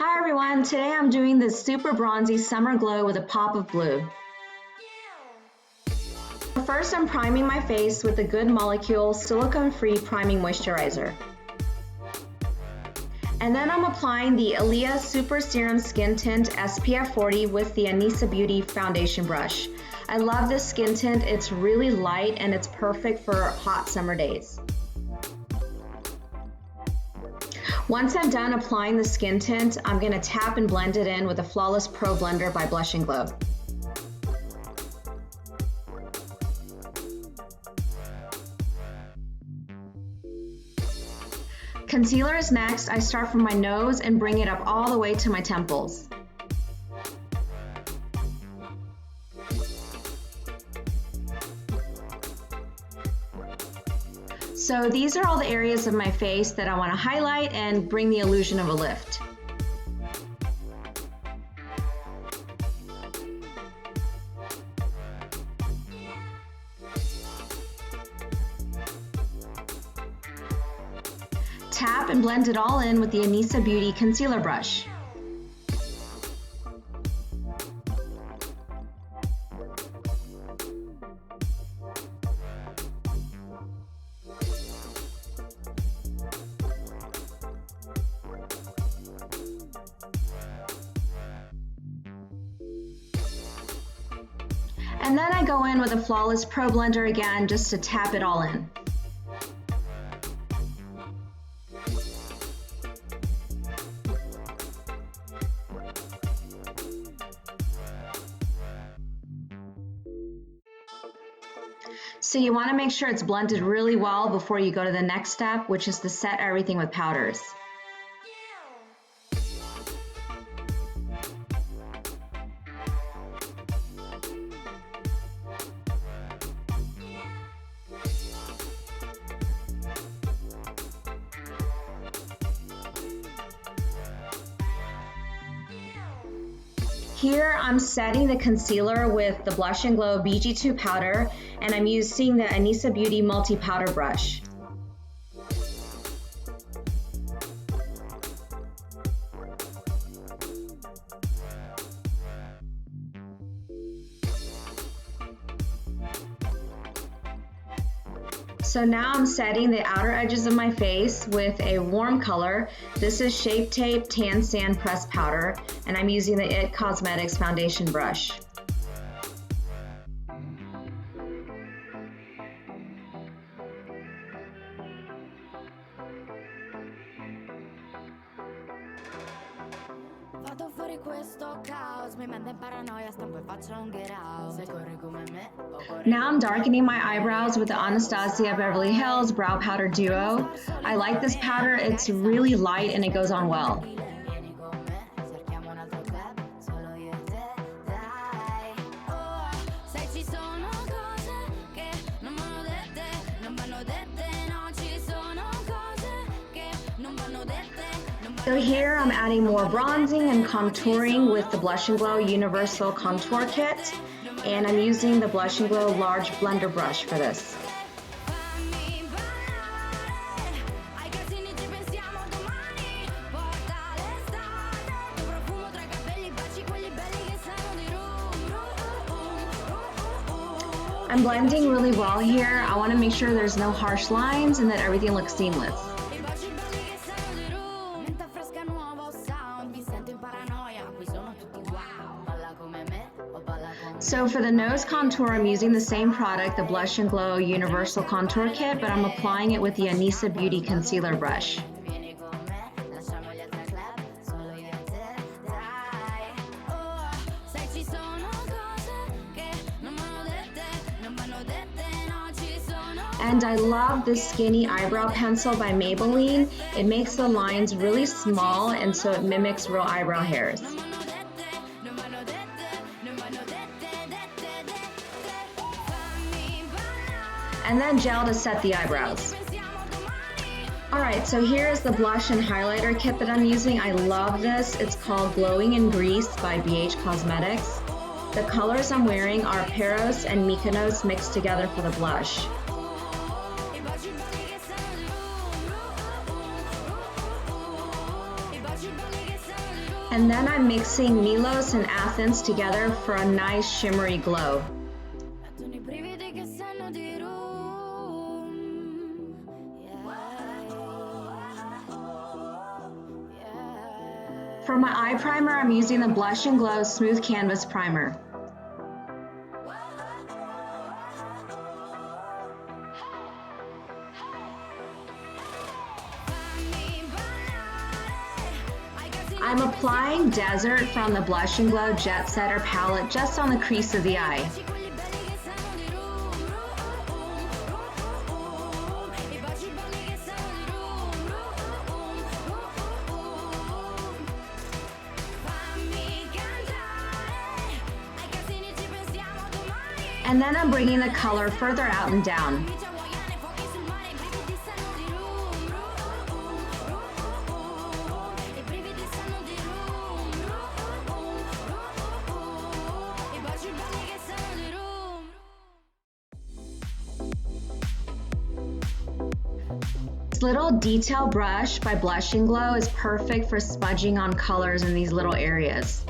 Hi everyone, today I'm doing this super bronzy summer glow with a pop of blue. First I'm priming my face with the Good Molecule silicone-free priming moisturizer. And then I'm applying the Ilia Super Serum Skin Tint SPF 40 with the Anisa Beauty foundation brush. I love this skin tint, it's really light and it's perfect for hot summer days. Once I'm done applying the skin tint, I'm going to tap and blend it in with a Flawless Pro Blender by Blush and Glow. Concealer is next. I start from my nose and bring it up all the way to my temples. So these are all the areas of my face that I want to highlight and bring the illusion of a lift. Tap and blend it all in with the Anisa Beauty concealer brush. And then I go in with a Flawless Pro Blender again just to tap it all in. So you want to make sure it's blended really well before you go to the next step, which is to set everything with powders. Here I'm setting the concealer with the Blush and Glow BG2 powder, and I'm using the Anisa Beauty multi-powder brush. So now I'm setting the outer edges of my face with a warm color. This is Shape Tape Tan Sand Pressed Powder, and I'm using the IT Cosmetics foundation brush. Now I'm darkening my eyebrows with the Anastasia Beverly Hills Brow Powder Duo. I like this powder, it's really light and it goes on well. So here I'm adding more bronzing and contouring with the Blush and Glow Universal Contour Kit, and I'm using the Blush and Glow large blender brush for this. I'm blending really well here. I want to make sure there's no harsh lines and that everything looks seamless. So for the nose contour, I'm using the same product, the Blush and Glow Universal Contour Kit, but I'm applying it with the Anisa Beauty Concealer Brush. And I love this skinny eyebrow pencil by Maybelline. It makes the lines really small and so it mimics real eyebrow hairs. And then gel to set the eyebrows. Alright, so here is the blush and highlighter kit that I'm using. I love this. It's called Glowing in Grease by BH Cosmetics. The colors I'm wearing are Peros and Mykonos mixed together for the blush. And then I'm mixing Milos and Athens together for a nice shimmery glow. For my eye primer, I'm using the Blush and Glow Smooth Canvas Primer. I'm applying Desert from the Blush and Glow Jetsetter palette just on the crease of the eye. And then I'm bringing the color further out and down. This little detail brush by Blush and Glow is perfect for smudging on colors in these little areas.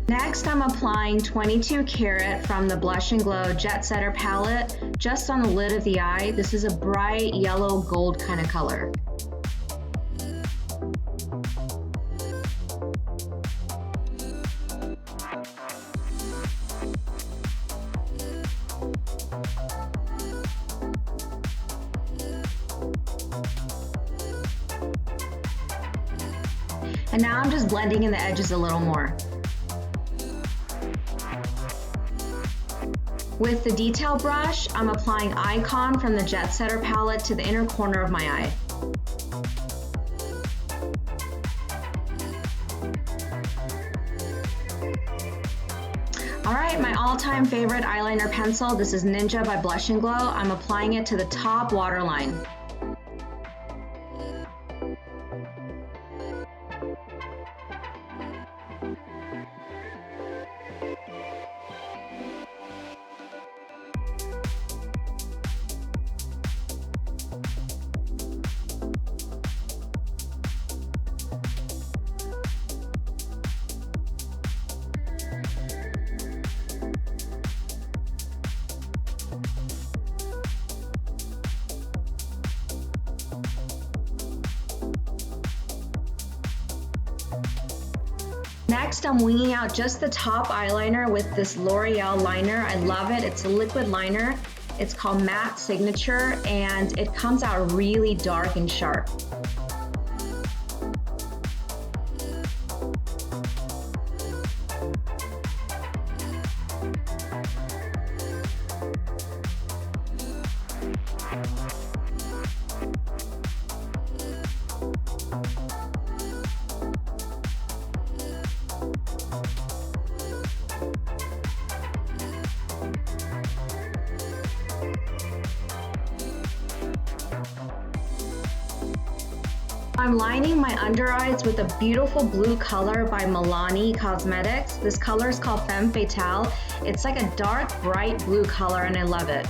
Next, I'm applying 22 Karat from the Blush and Glow Jetsetter palette just on the lid of the eye. This is a bright yellow gold kind of color. And now I'm just blending in the edges a little more. With the detail brush, I'm applying Icon from the Jetsetter palette to the inner corner of my eye. Alright, my all-time favorite eyeliner pencil, this is Ninja by Blush and Glow. I'm applying it to the top waterline. Next, I'm winging out just the top eyeliner with this L'Oreal liner. I love it. It's a liquid liner. It's called Matte Signature, and it comes out really dark and sharp. I'm lining my under eyes with a beautiful blue color by Milani Cosmetics. This color is called Femme Fatale. It's like a dark, bright blue color, and I love it.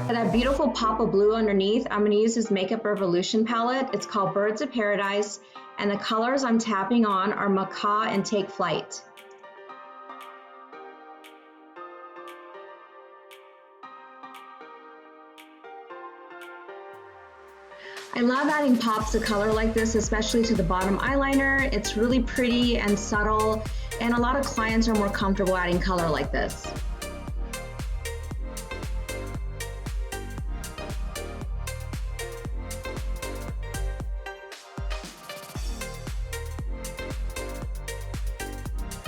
For that beautiful pop of blue underneath, I'm going to use this Makeup Revolution palette. It's called Birds of Paradise, and the colors I'm tapping on are Macaw and Take Flight. I love adding pops of color like this, especially to the bottom eyeliner. It's really pretty and subtle, and a lot of clients are more comfortable adding color like this.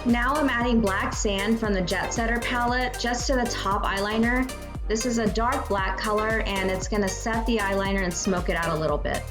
Now I'm adding Black Sand from the Jetsetter palette just to the top eyeliner. This is a dark black color, and it's going to set the eyeliner and smoke it out a little bit.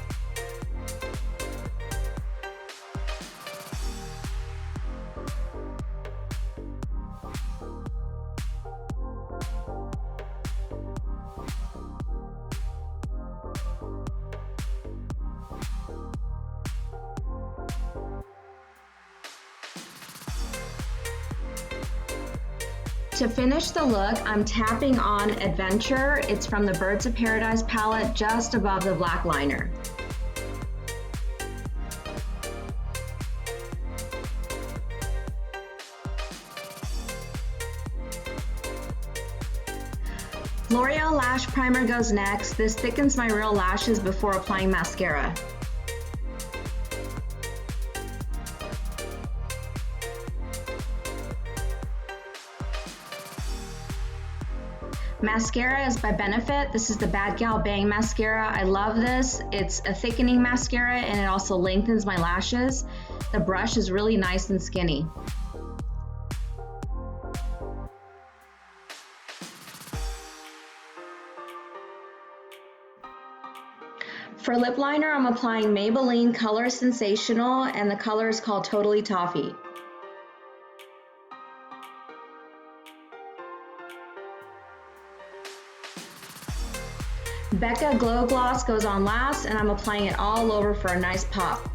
To finish the look, I'm tapping on Adventure. It's from the Birds of Paradise palette, just above the black liner. L'Oreal Lash Primer goes next. This thickens my real lashes before applying mascara. Mascara is by Benefit. This is the Bad Gal Bang Mascara. I love this. It's a thickening mascara and it also lengthens my lashes. The brush is really nice and skinny. For lip liner, I'm applying Maybelline Color Sensational, and the color is called Totally Toffee. Becca Glow Gloss goes on last, and I'm applying it all over for a nice pop.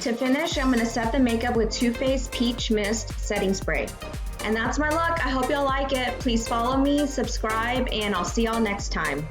To finish, I'm going to set the makeup with Too Faced Peach Mist Setting Spray. And that's my look. I hope y'all like it. Please follow me, subscribe, and I'll see y'all next time.